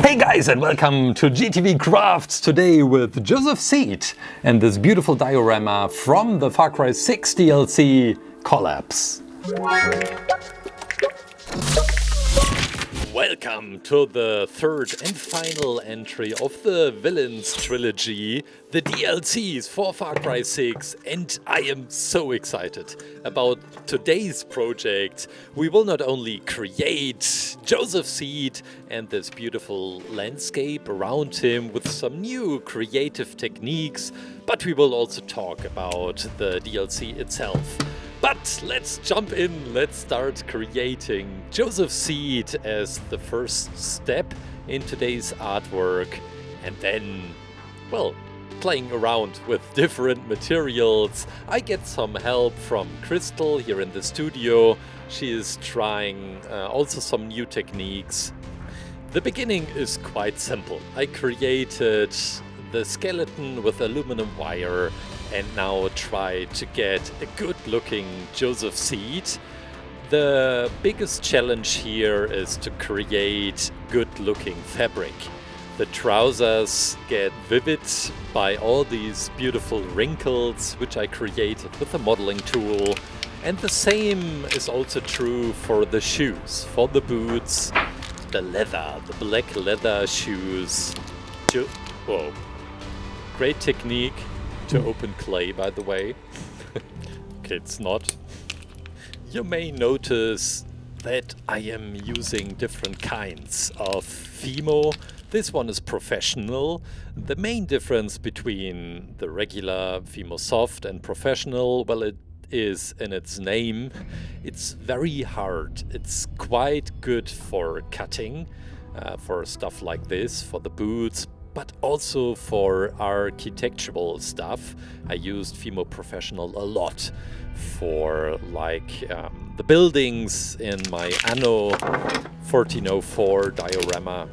Hey guys, and welcome to gTV Crafts today with Joseph Seed and this beautiful diorama from the Far Cry 6 DLC Collapse. Welcome to the third and final entry of the Villains trilogy, the DLCs for Far Cry 6, and I am so excited about today's project. We will not only create Joseph Seed and this beautiful landscape around him with some new creative techniques, but we will also talk about the DLC itself. But let's jump in, let's start creating Joseph Seed as the first step in today's artwork, and then, well, playing around with different materials. I get some help from Crystal here in the studio. She is trying also some new techniques. The beginning is quite simple. I created the skeleton with aluminum wire and now try to get a good looking Joseph Seed. The biggest challenge here is to create good looking fabric. The trousers get vivid by all these beautiful wrinkles which I created with a modeling tool, and the same is also true for the shoes, for the boots, the leather, the black leather shoes. Whoa, great technique to open clay, by the way. Okay, it's not. You may notice that I am using different kinds of Fimo. This one is professional. The main difference between the regular Fimo Soft and professional, well, it is in its name. It's very hard. It's quite good for cutting, for stuff like this, for the boots, but also for architectural stuff. I used Fimo Professional a lot for the buildings in my Anno 1404 diorama.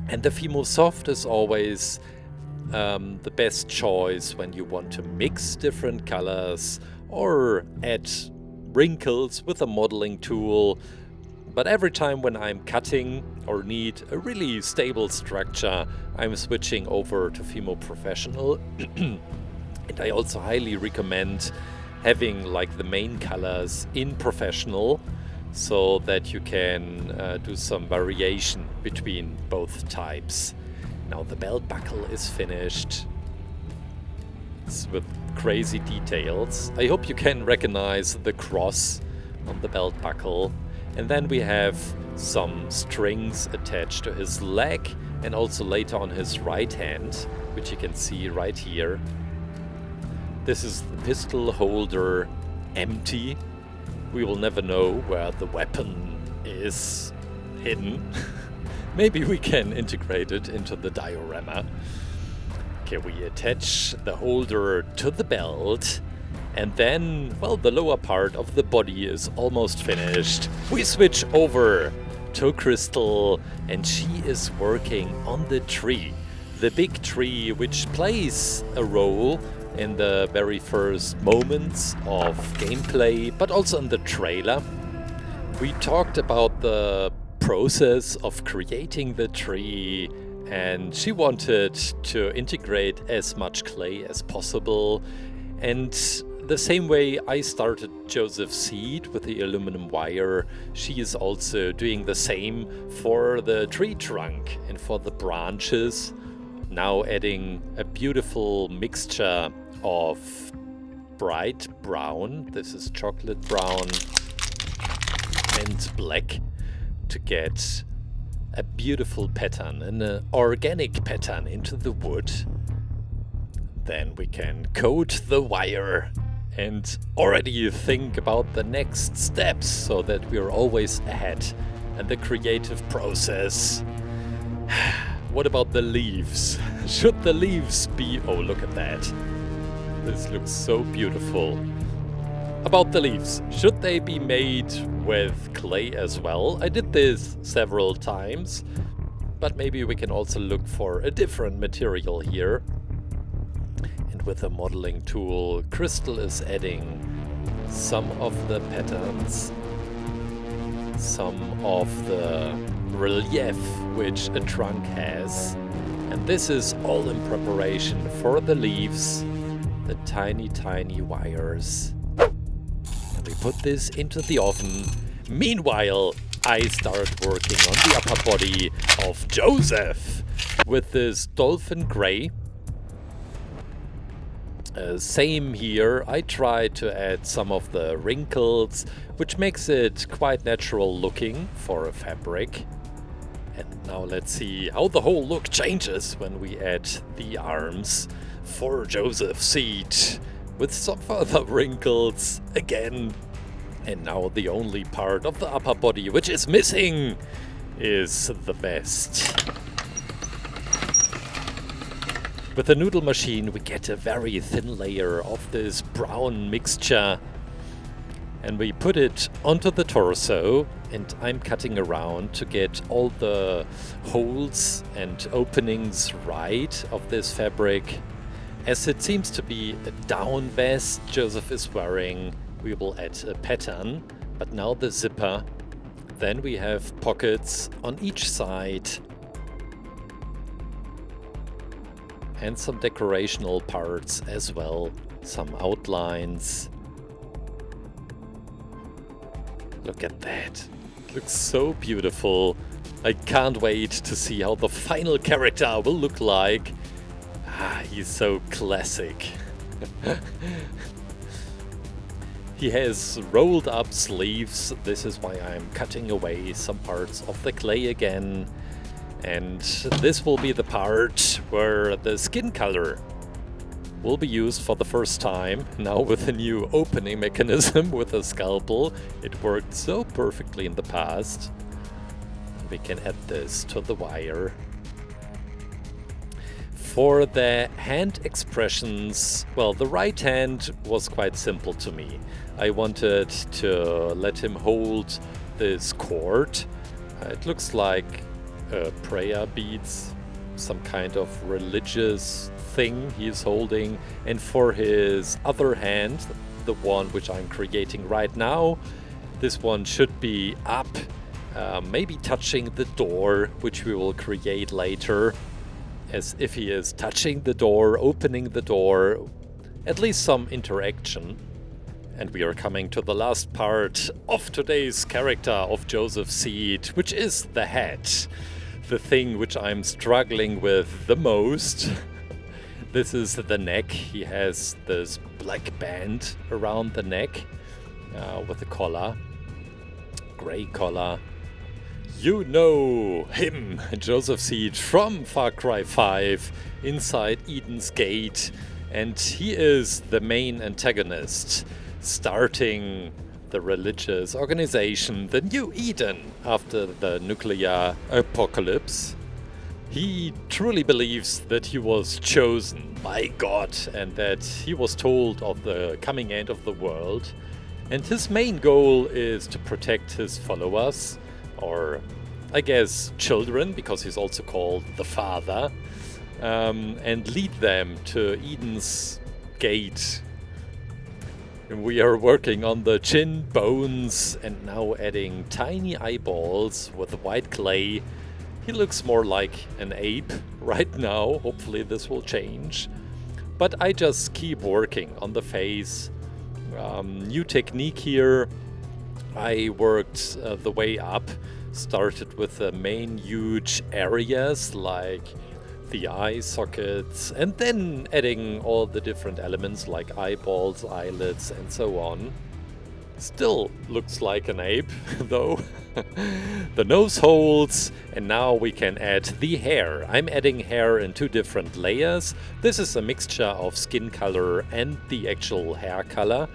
And the Fimo Soft is always the best choice when you want to mix different colors or add wrinkles with a modeling tool. But every time when I'm cutting or need a really stable structure, I'm switching over to Fimo Professional. And I also highly recommend having like the main colors in Professional so that you can do some variation between both types. Now the belt buckle is finished. It's with crazy details. I hope you can recognize the cross on the belt buckle. And then we have some strings attached to his leg and also later on his right hand, which you can see right here. This is the pistol holder empty. We will never know where the weapon is hidden. Maybe we can integrate it into the diorama. Okay, we attach the holder to the belt. And then, well, the lower part of the body is almost finished. We switch over to Crystal, and she is working on the tree. The big tree, which plays a role in the very first moments of gameplay, but also in the trailer. We talked about the process of creating the tree, and she wanted to integrate as much clay as possible. And the same way I started Joseph Seed with the aluminum wire, she is also doing the same for the tree trunk and for the branches. Now adding a beautiful mixture of bright brown, this is chocolate brown, and black to get a beautiful pattern, an organic pattern into the wood. Then we can coat the wire and already think about the next steps so that we're always ahead in the creative process. What about the leaves? Should the leaves be... Oh, look at that. This looks so beautiful. About the leaves, should they be made with clay as well? I did this several times, but maybe we can also look for a different material here. And with a modeling tool, Crystal is adding some of the patterns, some of the relief which a trunk has. And this is all in preparation for the leaves, the tiny, tiny wires. And we put this into the oven. Meanwhile, I start working on the upper body of Joseph with this dolphin gray. Same here, I try to add some of the wrinkles, which makes it quite natural looking for a fabric. And now let's see how the whole look changes when we add the arms for Joseph Seed with some further wrinkles again. And now the only part of the upper body which is missing is the vest. With the noodle machine we get a very thin layer of this brown mixture and we put it onto the torso, and I'm cutting around to get all the holes and openings right of this fabric. As it seems to be a down vest Joseph is wearing, we will add a pattern, but now the zipper. Then we have pockets on each side and some decorational parts as well, some outlines. Look at that, it looks so beautiful. I can't wait to see how the final character will look like. He's so classic. He has rolled up sleeves, this is why I'm cutting away some parts of the clay again. And this will be the part where the skin color will be used for the first time, now with a new opening mechanism with a scalpel. It worked so perfectly in the past. We can add this to the wire. For the hand expressions, well, the right hand was quite simple to me. I wanted to let him hold this cord. It looks like prayer beads, some kind of religious thing he's holding. And for his other hand, the one which I'm creating right now, this one should be up, maybe touching the door, which we will create later, as if he is touching the door, opening the door, at least some interaction. And we are coming to the last part of today's character of Joseph Seed, which is the hat. The thing which I'm struggling with the most. This is the neck. He has this black band around the neck with a collar, gray collar. You know him, Joseph Seed from Far Cry 5 inside Eden's Gate, and he is the main antagonist, starting the religious organization, the New Eden, after the nuclear apocalypse. He truly believes that he was chosen by God and that he was told of the coming end of the world. And his main goal is to protect his followers, or I guess children, because he's also called the Father, and lead them to Eden's Gate. We are working on the chin, bones, and now adding tiny eyeballs with white clay. He looks more like an ape right now. Hopefully this will change. But I just keep working on the face. New technique here. I worked the way up. Started with the main huge areas like the eye sockets, and then adding all the different elements like eyeballs, eyelids, and so on. Still looks like an ape, though. The nose holes, and now we can add the hair. I'm adding hair in two different layers. This is a mixture of skin color and the actual hair color.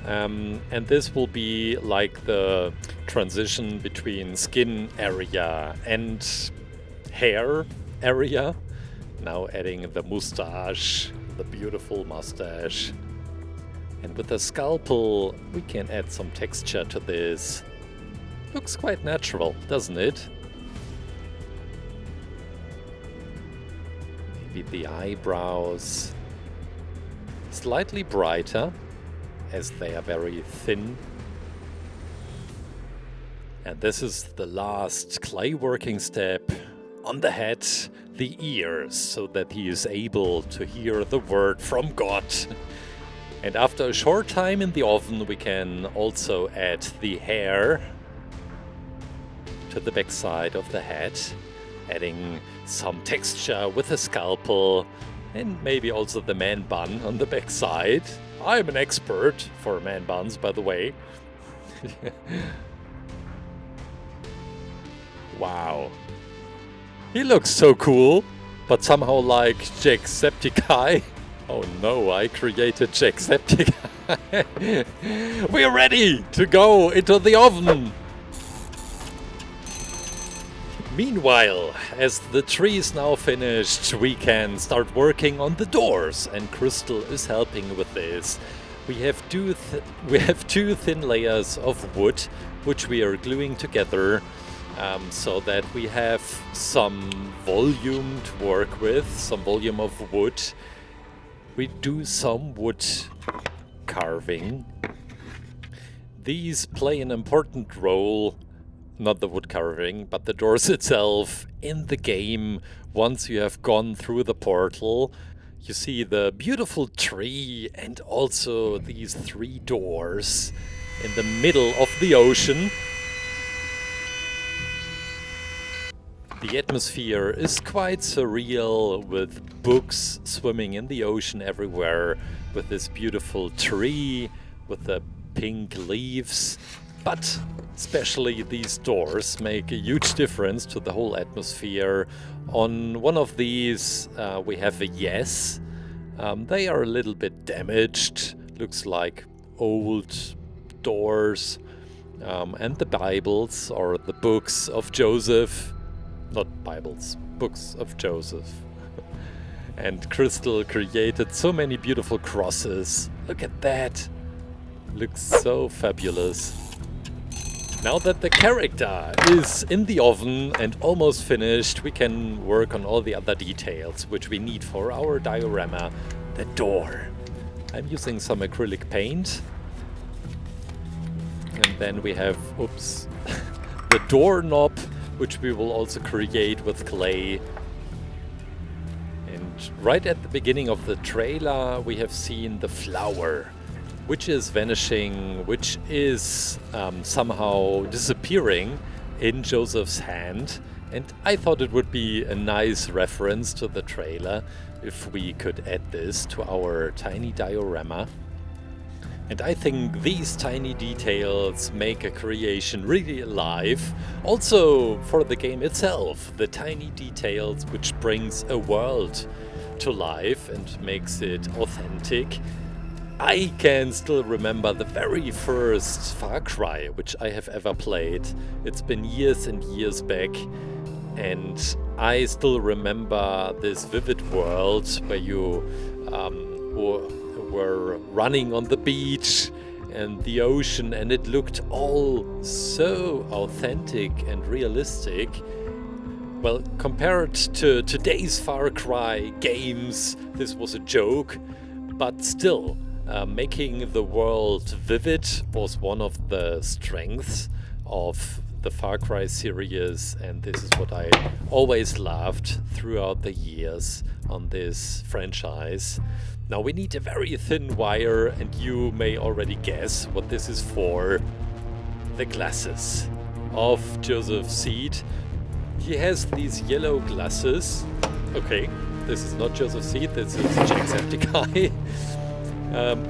And this will be like the transition between skin area and hair area. Now adding the mustache, the beautiful mustache. And with the scalpel, we can add some texture to this. Looks quite natural, doesn't it? Maybe the eyebrows slightly brighter, as they are very thin. And this is the last clay working step. On the head, the ears, so that he is able to hear the word from God. And after a short time in the oven, we can also add the hair to the backside of the head, adding some texture with a scalpel, and maybe also the man bun on the backside. I'm an expert for man buns, by the way. Wow. He looks so cool, but somehow like Jacksepticeye. Oh no, I created Jacksepticeye. We're ready to go into the oven. Meanwhile, as the tree is now finished, we can start working on the doors, and Crystal is helping with this. We have two thin layers of wood, which we are gluing together, so that we have some volume to work with, some volume of wood. We do some wood carving. These play an important role, not the wood carving, but the doors itself in the game. Once you have gone through the portal, you see the beautiful tree and also these 3 doors in the middle of the ocean. The atmosphere is quite surreal, with books swimming in the ocean everywhere, with this beautiful tree, with the pink leaves. But especially these doors make a huge difference to the whole atmosphere. On one of these we have a yes. They are a little bit damaged, looks like old doors. And the Bibles, or the books of Joseph. Not Bibles, books of Joseph. And Crystal created so many beautiful crosses. Look at that. Looks so fabulous. Now that the character is in the oven and almost finished, we can work on all the other details which we need for our diorama. The door. I'm using some acrylic paint. And then we have, oops, the doorknob, which we will also create with clay. And right at the beginning of the trailer, we have seen the flower, which is vanishing, which is somehow disappearing in Joseph's hand. And I thought it would be a nice reference to the trailer if we could add this to our tiny diorama. And I think these tiny details make a creation really alive. Also for the game itself, the tiny details which brings a world to life and makes it authentic. I can still remember the very first Far Cry which I have ever played. It's been years and years back, and I still remember this vivid world where you were running on the beach and the ocean, and it looked all so authentic and realistic. Well, compared to today's Far Cry games, this was a joke, but still, making the world vivid was one of the strengths of the Far Cry series, and this is what I always loved throughout the years on this franchise. Now we need a very thin wire, and you may already guess what this is for. The glasses of Joseph Seed. He has these yellow glasses. Okay, this is not Joseph Seed, this is Jacksepticeye.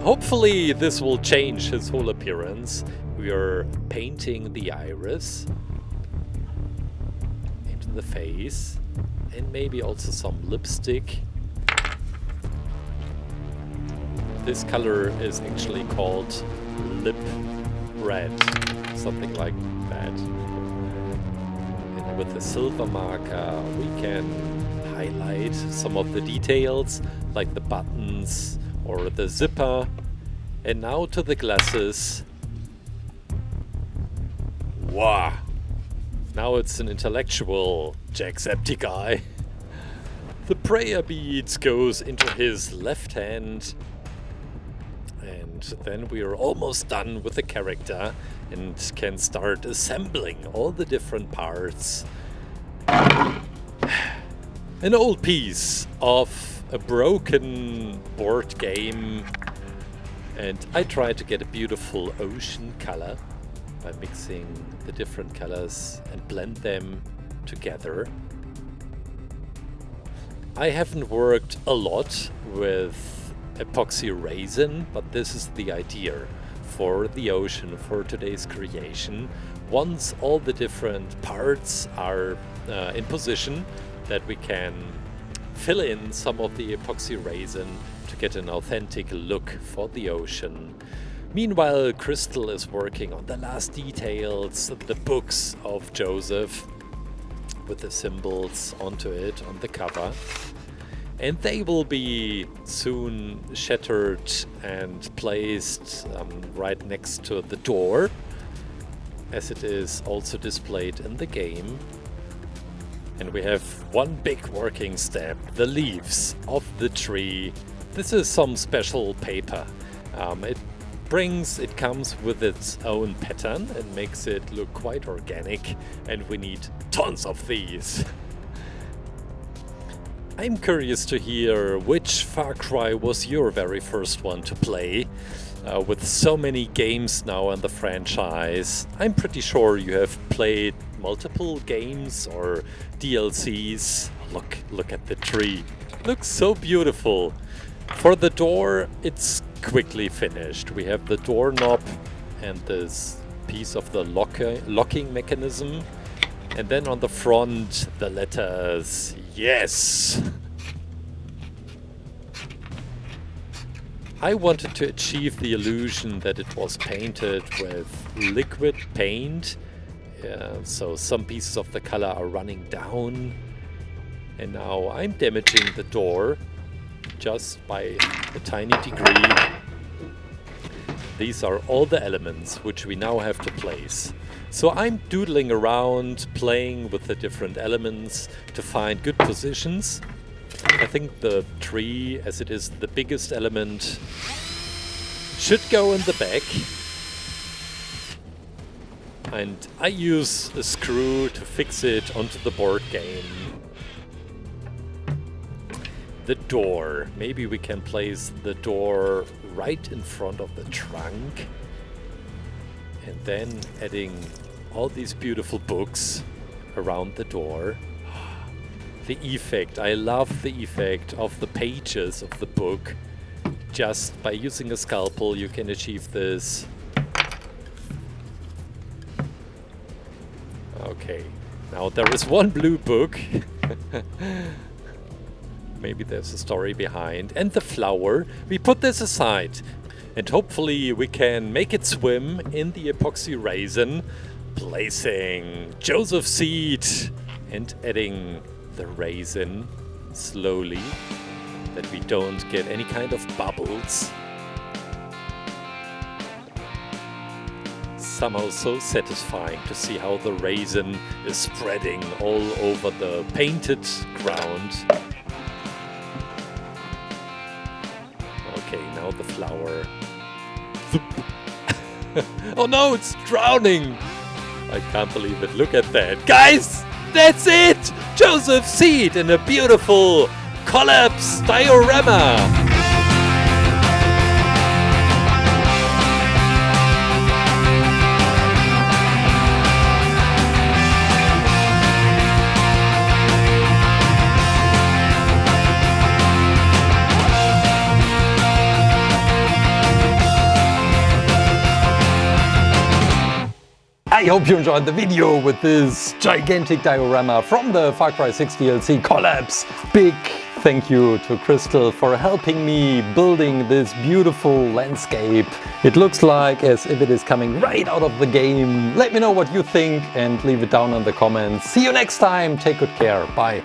Hopefully this will change his whole appearance. We are painting the iris into the face, and maybe also some lipstick. This color is actually called lip red, something like that. And with a silver marker we can highlight some of the details, like the buttons or the zipper. And now to the glasses. Wow! Now it's an intellectual Jacksepticeye. The prayer beads goes into his left hand. And and then we are almost done with the character and can start assembling all the different parts. An old piece of a broken board game, and I tried to get a beautiful ocean color by mixing the different colors and blend them together. I haven't worked a lot with epoxy resin, but this is the idea for the ocean, for today's creation. Once all the different parts are in position, that we can fill in some of the epoxy resin to get an authentic look for the ocean. Meanwhile, Crystal is working on the last details, the books of Joseph, with the symbols onto it on the cover. And they will be soon shattered and placed right next to the door, as it is also displayed in the game. And we have one big working step, the leaves of the tree. This is some special paper. It comes with its own pattern and makes it look quite organic, and we need tons of these. I'm curious to hear which Far Cry was your very first one to play. With so many games now in the franchise, I'm pretty sure you have played multiple games or DLCs. Look at the tree. Looks so beautiful. For the door, it's quickly finished. We have the doorknob and this piece of the locking mechanism. And then on the front, the letters, yes! I wanted to achieve the illusion that it was painted with liquid paint. So some pieces of the color are running down. And now I'm damaging the door just by a tiny degree. These are all the elements which we now have to place. So I'm doodling around, playing with the different elements to find good positions. I think the tree, as it is the biggest element, should go in the back. And I use a screw to fix it onto the board game. The door. Maybe we can place the door right in front of the trunk. And then adding all these beautiful books around the door. The effect. I love the effect of the pages of the book. Just by using a scalpel you can achieve this. Okay, now there is one blue book. Maybe there's a story behind. And the flower. We put this aside. And hopefully we can make it swim in the epoxy resin. Placing Joseph Seed and adding the resin slowly, that we don't get any kind of bubbles. Somehow so satisfying to see how the resin is spreading all over the painted ground. Okay, now the flower. Oh no, it's drowning! I can't believe it. Look at that. Guys, that's it! Joseph Seed in a beautiful collapse diorama! I hope you enjoyed the video with this gigantic diorama from the Far Cry 6 DLC Collapse. Big thank you to Crystal for helping me building this beautiful landscape. It looks like as if it is coming right out of the game. Let me know what you think and leave it down in the comments. See you next time. Take good care. Bye.